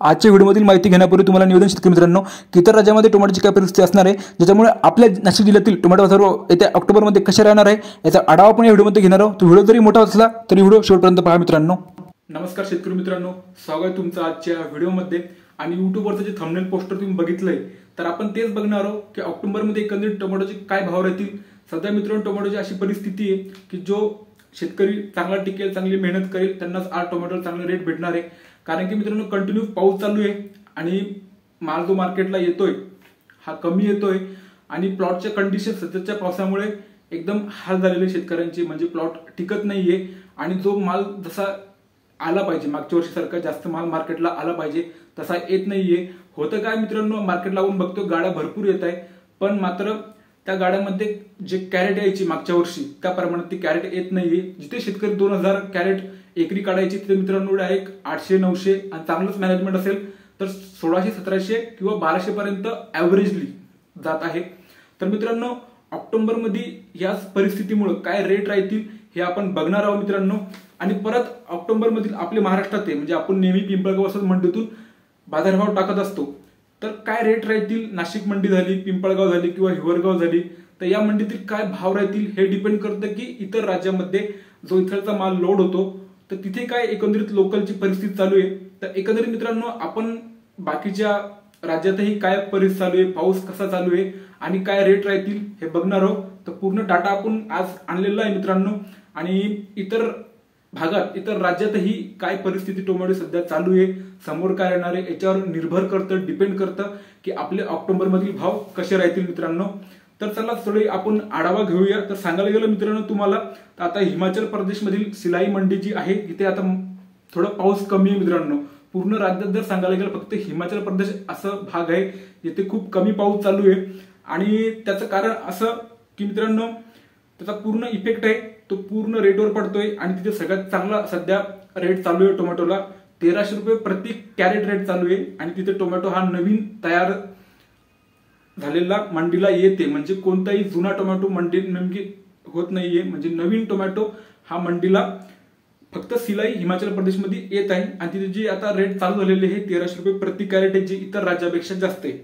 आजच्या व्हिडिओमधील माहिती घेण्यापूर्वी तुम्हाला निवेदन शेतकरी मित्रांनो की इतर राज्यामध्ये टोमॅटोची काय परिस्थिती असणार आहे ज्याच्यामुळे आपल्या नाशिक जिल्ह्यातील टोमॅटो बाजार येत्या ऑक्टोबरमध्ये कसे राहणार आहे याचा आढावा आपण या व्हिडिओमध्ये घेणार आहोत। तो व्हिडिओ जरी मोठा असला तरी व्हिडिओ शेवटपर्यंत पहा मित्रांनो। नमस्कार शेतकरी मित्रांनो, स्वागत तुमचं आजच्या व्हिडिओमध्ये। आणि यूट्यूबवरचं जे थंबनेल पोस्टर तुम्ही बघितलंय तर आपण तेच बघणार आहोत की ऑक्टोबरमध्ये एकंदरीत टोमॅटोचे काय भाव राहतील। सध्या मित्रांनो टोमॅटोची अशी परिस्थिती आहे की जो शेतकरी चांगला टिकेल, चांगली मेहनत करेल त्यांनाच आज टोमॅटो चांगले रेट भेटणार आहे। कारण की मित्रांनो कंटिन्यू पाऊस चालू आहे आणि माल जो मार्केटला येतोय हा कमी येतोय आणि प्लॉटच्या कंडिशन सध्याच्या पावसामुळे एकदम हाल झालेले शेतकऱ्यांचे, म्हणजे प्लॉट टिकत नाहीये आणि जो माल जसा आला पाहिजे मागच्या वर्षीसारखा जास्त माल मार्केटला आला पाहिजे तसा येत नाहीये। होतं काय मित्रांनो, मार्केटला आपण बघतो गाड्या भरपूर येत आहे पण मात्र त्या गाड्यांमध्ये जे कॅरेट यायची मागच्या वर्षी त्या प्रमाणात ती कॅरेट येत नाहीये। जिथे शेतकरी 2000 कॅरेट एकरी काढायची तिथे मित्रांनो डायरेक्ट 800-900 आणि चांगलंच मॅनेजमेंट असेल तर 1600-1700 किंवा 1200 पर्यंत ऍव्हरेजली जात आहे। तर मित्रांनो ऑक्टोबर मध्ये याच परिस्थितीमुळे काय रेट राहतील हे आपण बघणार आहोत मित्रांनो। आणि परत ऑक्टोबर मधील आपले महाराष्ट्रात म्हणजे आपण नेहमी पिंपळगाव मंडीतून बाजारभाव टाकत असतो तर काय रेट राहतील। नाशिक मंडी झाली, पिंपळगाव झाली किंवा हिवरगाव झाली तर या मंडीतील काय भाव राहतील हे डिपेंड करतं की इतर राज्यामध्ये जो इथलचा माल लोड होतो तर तिथे काय एकंदरीत लोकलची परिस्थिती चालू आहे। तर एकंदरीत मित्रांनो आपण बाकीच्या राज्यातही काय परिस्थिती चालू आहे, पाऊस कसा चालू आहे आणि काय रेट राहतील हे बघणार आहोत। तर पूर्ण डाटा आपण आज आणलेला आहे मित्रांनो। आणि इतर भागात इतर राज्यातही काय परिस्थिती टोमॅटो सध्या चालू आहे, समोर काय येणार आहे याच्यावर निर्भर करतं, डिपेंड करतं की आपले ऑक्टोबर मधील भाव कसे राहतील मित्रांनो। तर चला थोडी आपण आढावा घेऊया। तर सांगायला गेलं मित्रांनो तुम्हाला तर आता हिमाचल प्रदेश मधील सिलाई मंडी जी आहे इथे आता थोडा पाऊस कमी आहे मित्रांनो। पूर्ण राज्यात जर सांगायला गेलं फक्त हिमाचल प्रदेश असं भाग आहे जिथे खूप कमी पाऊस चालू आहे आणि त्याचं कारण असं की मित्रांनो त्याचा पूर्ण इफेक्ट आहे तो पूर्ण रेटवर पडतोय आणि तिथे सगळ्यात चांगला सध्या रेट चालू आहे टोमॅटोला 1300 रुपये प्रति कॅरेट रेट चालू आहे। आणि तिथे टोमॅटो हा नवीन तयार झालेला मंडीला येते, म्हणजे कोणताही जुना टोमॅटो मंडी नेमकी होत नाहीये, म्हणजे नवीन टोमॅटो हा मंडीला फक्त सिलाई हिमाचल प्रदेश मध्ये येत आहे। आणि तिथे जे आता रेट चालू झालेले हे 1300 रुपये प्रति कॅरेट आहे जे इतर राज्यापेक्षा जास्त आहे।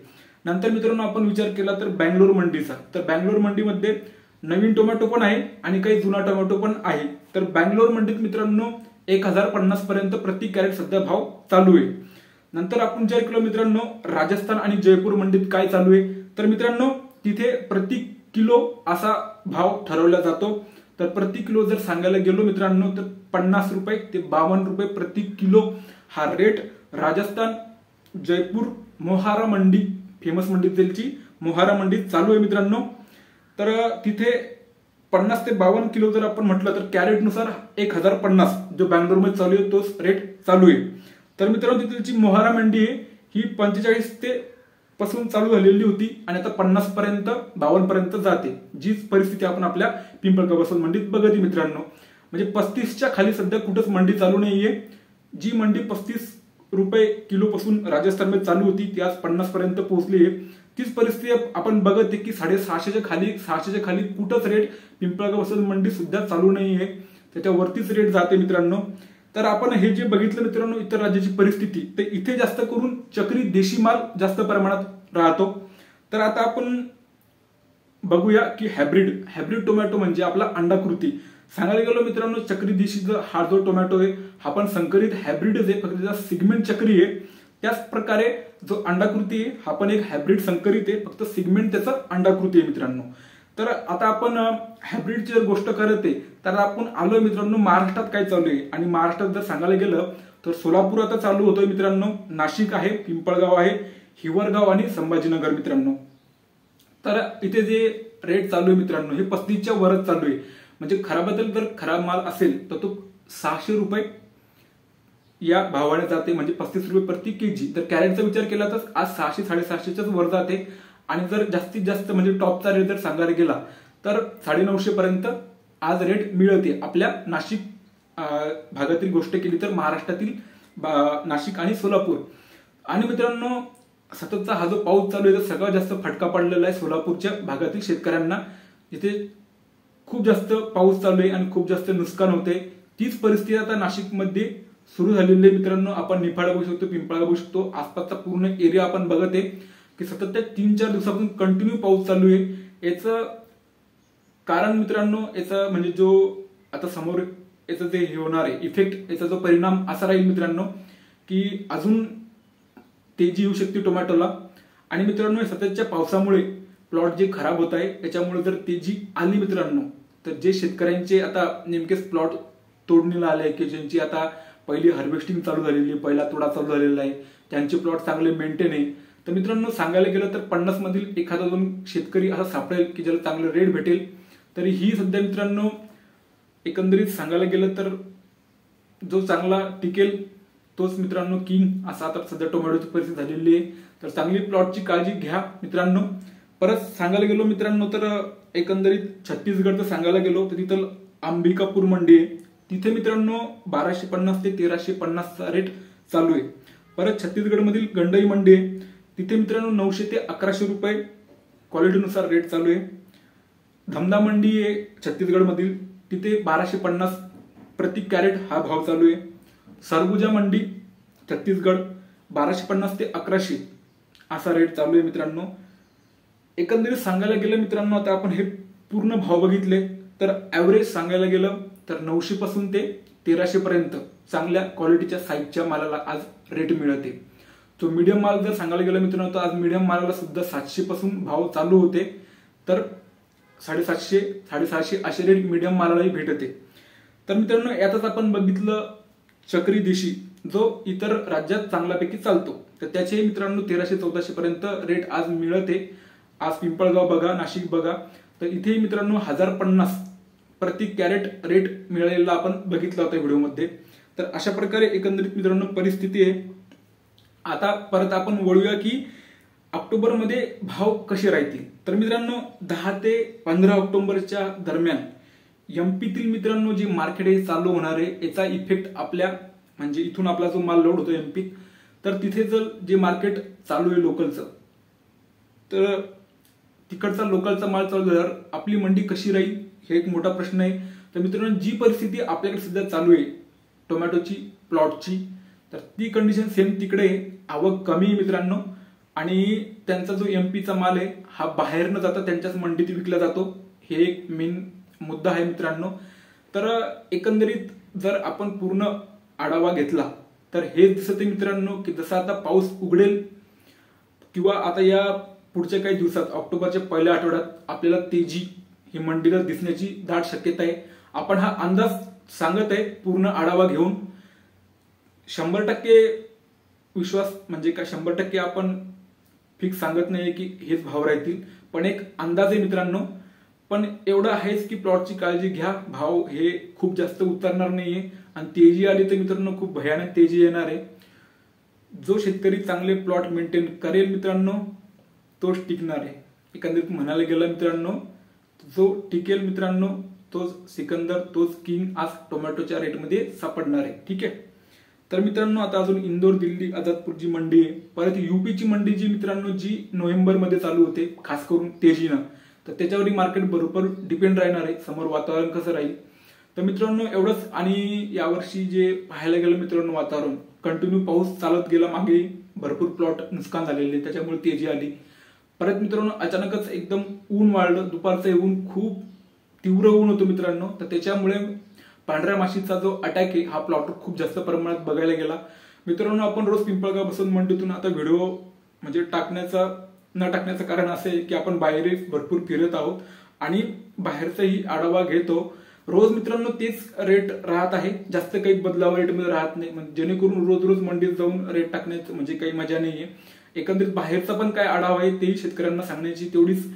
नंतर मित्रांनो आपण विचार केला तर बँगलोर मंडीचा, तर बँगलोर मंडीमध्ये नवीन टोमॅटो पण आहे आणि काही जुना टोमॅटो पण आहे। तर बँगलोर मंडीत मित्रांनो 1050 पर्यंत प्रति कॅरेट सध्या भाव चालू आहे। नंतर आपण विचार केला मित्रांनो राजस्थान आणि जयपूर मंडीत काय चालू आहे तर मित्रांनो तिथे प्रति किलो असा भाव ठरवला जातो। तर प्रति किलो जर सांगायला गेलो मित्रांनो तर 50 रुपये ते 52 रुपये प्रति किलो हा रेट राजस्थान, जयपूर, मोहारा मंडी फेमस मंडीची मोहारा मंडी चालू आहे मित्रांनो। तर तिथे 50 ते 52 किलो जर आपण म्हटलं तर कॅरेट नुसार 1050 जो बँगलोर मध्ये चालू आहे तोच रेट चालू आहे। तर मित्रांनो तिथली मोहारा मंडी आहे ही 45 ते पासून चालू झालेली होती आणि आता 50 पर्यंत 52 पर्यंत जाते, जी परिस्थिती आपण आपल्या पिंपळगाव मंडीत बघते मित्रांनो। म्हणजे 35च्या खाली सध्या कुठंच मंडी चालू नाहीये। जी मंडी 35 रुपये किलो पासून राजस्थानमध्ये चालू होती ती आज 50 पर्यंत पोहोचली आहे। तीच परिस्थिती आपण बघते की 650च्या खाली कुठंच रेट पिंपळगाव मंडी सुद्धा चालू नाहीये, त्याच्यावरतीच रेट जाते मित्रांनो। तर आपण हे जे बघितलं मित्रांनो इतर राज्याची परिस्थिती, तर इथे जास्त करून चक्री देशी माल जास्त प्रमाणात राहतो। तर आता आपण बघूया की हायब्रिड टोमॅटो म्हणजे आपला अंडाकृती सांगायला गेलो मित्रांनो चक्री देशीचा हा जो टोमॅटो आहे हा पण संकरित हायब्रिडच आहे, फक्त त्याचा सिगमेंट चक्री आहे। त्याच प्रकारे जो अंडाकृती आहे हा पण एक हायब्रिड संकरित आहे, फक्त सिगमेंट त्याचा अंडाकृती आहे मित्रांनो। तर आता आपण हायब्रिडची जर गोष्ट करत आहे तर आपण आलोय मित्रांनो महाराष्ट्रात काय चालू आहे। आणि महाराष्ट्रात जर सांगायला गेलं तर सोलापूर आता चालू होतोय मित्रांनो, नाशिक आहे, पिंपळगाव आहे, हिवरगाव आणि संभाजीनगर मित्रांनो। तर इथे जे रेट चालू आहे मित्रांनो हे 35च्या वरच चालू आहे, म्हणजे खराबातील जर खराब माल असेल तर तो 600 रुपये या भावाने जाते, म्हणजे 35 रुपये प्रति केजी। तर कॅरेटचा विचार केला तर आज 600-650च्याच वर जाते आणि जर जास्तीत जास्त म्हणजे टॉपचा रेट जर सांगायला गेला तर 950 पर्यंत आज रेट मिळते आपल्या नाशिक भागातील गोष्ट केली तर महाराष्ट्रातील नाशिक आणि सोलापूर। आणि मित्रांनो सततचा हा जो पाऊस चालू आहे तर सगळ्यात जास्त फटका पडलेला आहे सोलापूरच्या भागातील शेतकऱ्यांना, जिथे खूप जास्त पाऊस चालू आहे आणि खूप जास्त नुकसान होते। तीच परिस्थिती आता नाशिकमध्ये सुरू झालेली आहे मित्रांनो. आपण निफाड बघू शकतो, पिंपळा बघू शकतो, आसपासचा पूर्ण एरिया आपण बघत आहे की सतत त्या 3-4 दिवसापासून कंटिन्यू पाऊस चालू आहे. याचं कारण मित्रांनो, याचा म्हणजे जो आता समोर याचं जे हे होणार आहे इफेक्ट, याचा जो परिणाम असा राहील मित्रांनो की अजून तेजी येऊ शकते टोमॅटोला. आणि मित्रांनो, सततच्या पावसामुळे प्लॉट जे खराब होत आहे त्याच्यामुळे जर तेजी आली मित्रांनो, तर जे शेतकऱ्यांचे आता नेमकेच प्लॉट तोडणीला आले की ज्यांची आता पहिली हार्वेस्टिंग चालू झालेली आहे, पहिला तोडा चालू झालेला आहे, त्यांचे प्लॉट चांगले मेंटेन आहे, तर मित्रांनो सांगायला गेलं तर 50 मधील एखादा 2 शेतकरी असा सापडेल की ज्याला चांगलं रेट भेटेल. तरी ही सध्या मित्रांनो एकंदरीत सांगायला गेलं तर जो चांगला टिकेल तोच मित्रांनो किंग, असा आता सध्या टोमॅटोची परिस्थिती झालेली आहे. तर चांगली प्लॉटची काळजी घ्या मित्रांनो. परत सांगायला गेलो मित्रांनो तर एकंदरीत छत्तीसगडचं सांगायला गेलो तर तिथं अंबिकापूर मंडी आहे, तिथे मित्रांनो 1250 ते 1350 रेट चालू आहे. परत छत्तीसगडमधील गंडई मंडी आहे, तिथे मित्रांनो 900 ते 1100 रुपये क्वालिटीनुसार रेट चालू आहे. धमदा मंडी आहे छत्तीसगडमधील, तिथे 1250 प्रति कॅरेट हा भाव चालू आहे. सरगुजा मंडी छत्तीसगड 1250 ते 1100 असा रेट चालू आहे मित्रांनो. एकंदरीत सांगायला गेलं मित्रांनो, आता आपण हे पूर्ण भाव बघितले तर ऍव्हरेज सांगायला गेलं तर 900 पासून ते 1300 पर्यंत चांगल्या क्वालिटीच्या साईजच्या मालाला आज रेट मिळते. तो मीडियम माल जर सांगायला गेलं मित्रांनो तर आज मीडियम मालाला सुद्धा 700 पासून भाव चालू होते, तर 750, 650 असे रेट मीडियम मालालाही भेटते. तर मित्रांनो यातच आपण बघितलं चक्री देशी जो इतर राज्यात चांगल्यापैकी चालतो, तर त्याचे मित्रांनो 1300-1400 पर्यंत रेट आज मिळते. आज पिंपळगाव बघा, नाशिक बघा, तर इथे मित्रांनो 1050 प्रति कॅरेट रेट मिळालेला आपण बघितला होता व्हिडिओमध्ये. तर अशा प्रकारे एकंदरीत मित्रांनो परिस्थिती आहे. आता परत आपण वळूया की ऑक्टोबरमध्ये भाव कसे राहतील. तर मित्रांनो 10 ते 15 ऑक्टोबरच्या दरम्यान एमपीतील मित्रांनो जे मार्केट आहे चालू होणार आहे, याचा इफेक्ट आपल्या म्हणजे इथून आपला जो माल लोड होतो एमपी, तर तिथे जर जे मार्केट चालू आहे लोकलचं, तर तिकडचा लोकलचा माल चालू झाल्यावर आपली मंडी कशी राहील हे एक मोठा प्रश्न आहे. तर मित्रांनो जी परिस्थिती आपल्याकडे सध्या चालू आहे टोमॅटोची प्लॉटची, तर ती कंडिशन सेम तिकडे आवक कमी आहे मित्रांनो. आणि त्यांचा जो एमपीचा माल आहे हा बाहेर न जाता त्यांच्याच मंडीत विकला जातो, हे एक मेन मुद्दा आहे मित्रांनो. तर एकंदरीत जर आपण पूर्ण आढावा घेतला तर हे दिसत आहे मित्रांनो की जसं आता पाऊस उघडेल किंवा आता या पुढच्या काही दिवसात ऑक्टोबरच्या पहिल्या आठवड्यात आपल्याला तेजी ही मंडीला दिसण्याची दाट शक्यता आहे. आपण हा अंदाज सांगत आहे पूर्ण आढावा घेऊन. 100% विश्वास म्हणजे का 100% आपण फिक्स सांगत नाही की हेच भाव राहतील, पण एक अंदाज आहे मित्रांनो. पण एवढं आहेच की प्लॉटची काळजी घ्या, भाव हे खूप जास्त उतरणार नाहीये आणि तेजी आली तर मित्रांनो खूप भयानक तेजी येणार आहे. जो शेतकरी चांगले प्लॉट मेंटेन करेल मित्रांनो तोच टिकणार आहे. एकंदरीत म्हणायला गेलं मित्रांनो, जो टिकेल मित्रांनो तोच सिकंदर, तोच किंग आज टोमॅटोच्या रेटमध्ये सापडणार आहे. ठीक आहे. तर मित्रांनो आता अजून इंदोर, दिल्ली, आझादपूर जी मंडी आहे, परत यूपीची मंडी जी मित्रांनो जी नोव्हेंबरमध्ये चालू होते खास करून तेजीनं, तर त्याच्यावरही मार्केट बरोबर डिपेंड राहणार आहे, समोर वातावरण कसं राहील. तर मित्रांनो एवढंच. आणि यावर्षी जे पाहायला गेलं मित्रांनो वातावरण कंटिन्यू पाऊस चालत गेला, मागे भरपूर प्लॉट नुकसान झालेले, त्याच्यामुळे तेजी आली. परत मित्रांनो अचानकच एकदम ऊन वाढलं, दुपारचं ऊन खूप तीव्र ऊन होतं मित्रांनो, तर त्याच्यामुळे पांढऱ्या माशीचा जो अटॅक आहे हा प्लॉट खूप जास्त प्रमाणात बघायला गेला मित्रांनो. आपण रोज पिंपळगाव बसून मंडीतून आता व्हिडिओ म्हणजे न टाकण्याचं कारण असं आहे की आपण बाहेर भरपूर फिरत आहोत आणि बाहेरचाही आढावा घेतो रोज मित्रांनो. तेच रेट राहत आहे, जास्त काही बदलाव रेटमध्ये राहत नाही, म्हणजे जेणेकरून रोज रोज मंडीत जाऊन रेट टाकण्याचं म्हणजे काही मजा नाहीये. एकंदरीत बाहेरचा पण काय आढावा आहे तेही शेतकऱ्यांना सांगण्याची तेवढीच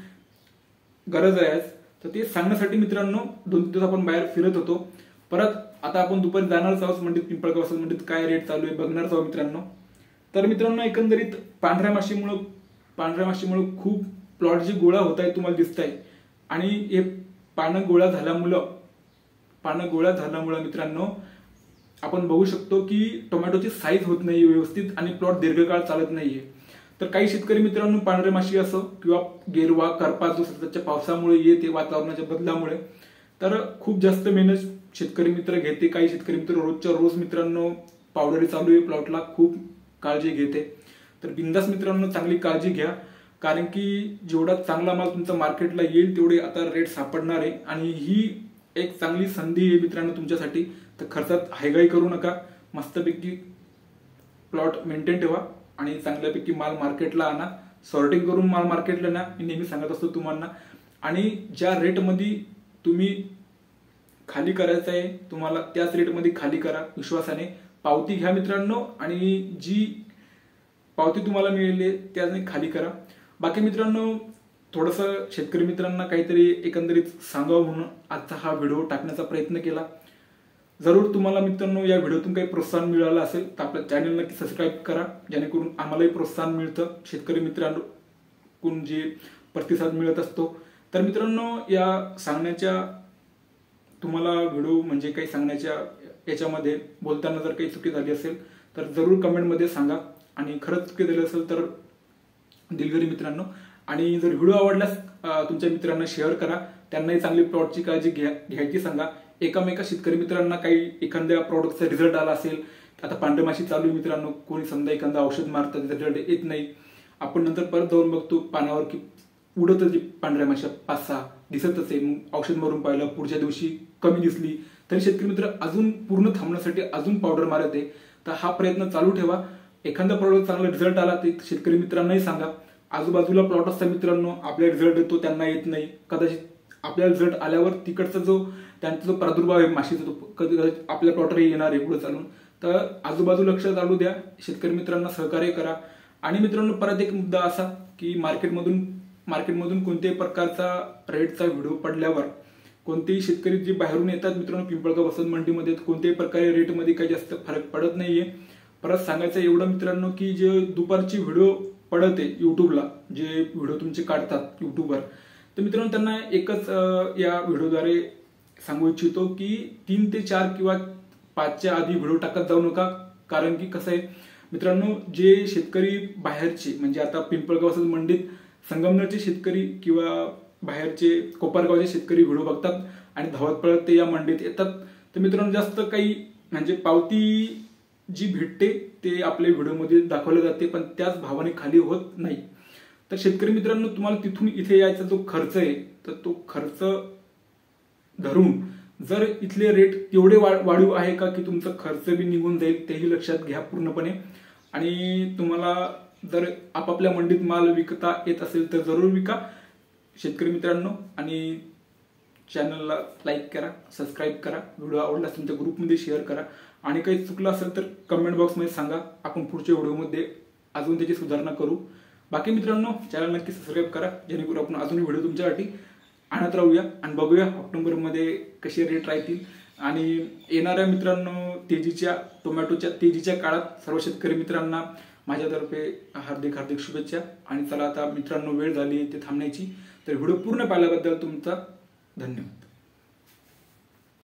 गरज आहे. तर ते सांगण्यासाठी मित्रांनो 2 दिवस आपण बाहेर फिरत होतो. परत आता आपण दुपारी जाणारच आहोत मंडीत, पिंपळगाव मंडीत काय रेट चालू आहे बघणारच आहोत मित्रांनो. तर मित्रांनो एकंदरीत पांढऱ्या माशीमुळे खूप प्लॉट जी गोळा होत आहे तुम्हाला दिसत आहे, आणि हे पानं गोळा झाल्यामुळे मित्रांनो आपण बघू शकतो की टोमॅटोची साईज होत नाही व्यवस्थित आणि प्लॉट दीर्घकाळ चालत नाहीये. तर काही शेतकरी मित्रांनो पांढऱ्या माशी असो किंवा गेरवा, करपा जो सततच्या पावसामुळे येते, वातावरणाच्या बदलामुळे, तर खूप जास्त मेहनत शेतकरी मित्र घेते. काही शेतकरी मित्र रोजच्या रोज मित्रांनो पावडरी चालू आहे प्लॉटला, खूप काळजी घेते. तर बिंदास मित्रांनो चांगली काळजी घ्या, कारण की जेवढा चांगला माल तुमचा मार्केटला येईल तेवढे आता रेट सापडणार आहे. आणि ही एक चांगली संधी आहे मित्रांनो तुमच्यासाठी. तर खर्चात हायगाई करू नका, मस्तपैकी प्लॉट मेंटेन ठेवा आणि चांगल्यापैकी माल मार्केटला आणा. सॉर्टिंग करून माल मार्केटला आणा, मी नेहमी सांगत असतो तुम्हाला. आणि ज्या रेटमध्ये तुम्ही खाली करायचं आहे तुम्हाला त्याच रेटमध्ये खाली करा, विश्वासाने पावती घ्या मित्रांनो. आणि जी पावती तुम्हाला मिळेल त्याने खाली करा. बाकी मित्रांनो थोडंसं शेतकरी मित्रांना काहीतरी एकंदरीत सांगावं म्हणून आजचा हा व्हिडिओ टाकण्याचा प्रयत्न केला. जरूर तुम्हाला मित्रांनो या व्हिडिओतून काही प्रोत्साहन मिळालं असेल तर आपल्या चॅनल नक्की सबस्क्राईब करा, जेणेकरून आम्हालाही प्रोत्साहन मिळतं शेतकरी मित्रांकडून जे प्रतिसाद मिळत असतो. तर मित्रांनो या सांगण्याच्या तुम्हाला व्हिडिओ म्हणजे काही सांगण्याच्या याच्यामध्ये बोलताना जर काही चुकी झाली असेल तर जरूर कमेंटमध्ये सांगा. आणि खरंच चुकी झाली असेल तर दिलगिरी मित्रांनो. आणि जर व्हिडिओ आवडल्यास तुमच्या मित्रांना शेअर करा, त्यांनाही चांगली प्लॉटची काळजी घ्यायची सांगा. एकामेका शेतकरी मित्रांना काही एखाद्या प्रॉडक्टचा रिझल्ट आला असेल, आता पांढरमाशी चालू आहे मित्रांनो, कोणी समजा एखादा औषध मारतं रिझल्ट येत नाही, आपण नंतर परत जाऊन बघतो पानावर की उडतच पांढऱ्या माश्या 5-6 दिसतच आहे. मग औषध मारून पाहिलं, पुढच्या दिवशी कमी दिसली तरी शेतकरी मित्र अजून पूर्ण थांबण्यासाठी अजून पावडर मारत आहे. तर हा प्रयत्न चालू ठेवा. एखादा प्रॉडक्ट चांगला रिझल्ट आला ते शेतकरी मित्रांनाही सांगा. आजूबाजूला प्लॉट असतात मित्रांनो, आपल्या रिझल्ट येतो त्यांना येत नाही, कदाचित आपल्या रिझल्ट आल्यावर तिकडचा जो त्यांचा जो प्रादुर्भाव आहे माशीचा तो कदाचित आपल्या प्लॉटवरही येणार आहे पुढे चालून. तर आजूबाजू लक्ष चालू द्या, शेतकरी मित्रांना सहकार्य करा. आणि मित्रांनो परत एक मुद्दा असा की मार्केटमधून कोणत्याही प्रकारचा रेटचा व्हिडिओ पडल्यावर कोणतेही शेतकरी जे बाहेरून येतात मित्रांनो पिंपळगाव वसंत मंडीमध्ये कोणत्याही प्रकारे रेटमध्ये काही जास्त फरक पडत नाहीये. परत सांगायचं एवढं मित्रांनो की जे दुपारची व्हिडिओ पडते युट्यूबला, जे व्हिडिओ तुमचे काढतात युट्यूबवर, तर मित्रांनो त्यांना एकच या व्हिडिओद्वारे सांगू इच्छितो की 3 ते 4 किंवा 5च्या आधी व्हिडिओ टाकत जाऊ नका. कारण की कसं आहे मित्रांनो, जे शेतकरी बाहेरचे म्हणजे आता पिंपळगाव वसंत मंडीत संगमनेरचे शेतकरी किंवा बाहेरचे कोपरगावचे शेतकरी व्हिडिओ बघतात आणि धावत पळत ते या मंडीत येतात. तर मित्रांनो जास्त काही म्हणजे पावती जी भेटते ते आपल्या व्हिडिओमध्ये दाखवले जाते, पण त्याच भावाने खाली होत नाही. तर शेतकरी मित्रांनो तुम्हाला तिथून इथे यायचा जो खर्च आहे तर तो खर्च धरून जर इथले रेट तेवढे वाढीव आहे का की तुमचा खर्च बी निघून जाईल तेही लक्षात घ्या पूर्णपणे. आणि तुम्हाला जर आपापल्या मंडीत माल विकता येत असेल तर जरूर विका शेतकरी मित्रांनो. आणि चॅनलला लाईक करा, सबस्क्राईब करा, व्हिडिओ आवडल्यास तुमच्या ग्रुपमध्ये शेअर करा. आणि काही चुकलं असेल तर कमेंट बॉक्समध्ये सांगा, आपण पुढच्या व्हिडिओमध्ये अजून त्याची सुधारणा करू. बाकी मित्रांनो चॅनल नक्की सबस्क्राईब करा, जेणेकरून आपण अजून व्हिडिओ तुमच्यासाठी आणत राहूया. आणि बघूया ऑक्टोबरमध्ये कसे रेट राहतील. आणि येणाऱ्या मित्रांनो टोमॅटोच्या तेजीच्या काळात सर्व शेतकरी मित्रांना माझ्यातर्फे हार्दिक शुभेच्छा. आणि चला आता मित्रांनो वेळ झाली ते थांबण्याची. तर व्हिडिओ पूर्ण पाहिल्याबद्दल तुमचा धन्यवाद.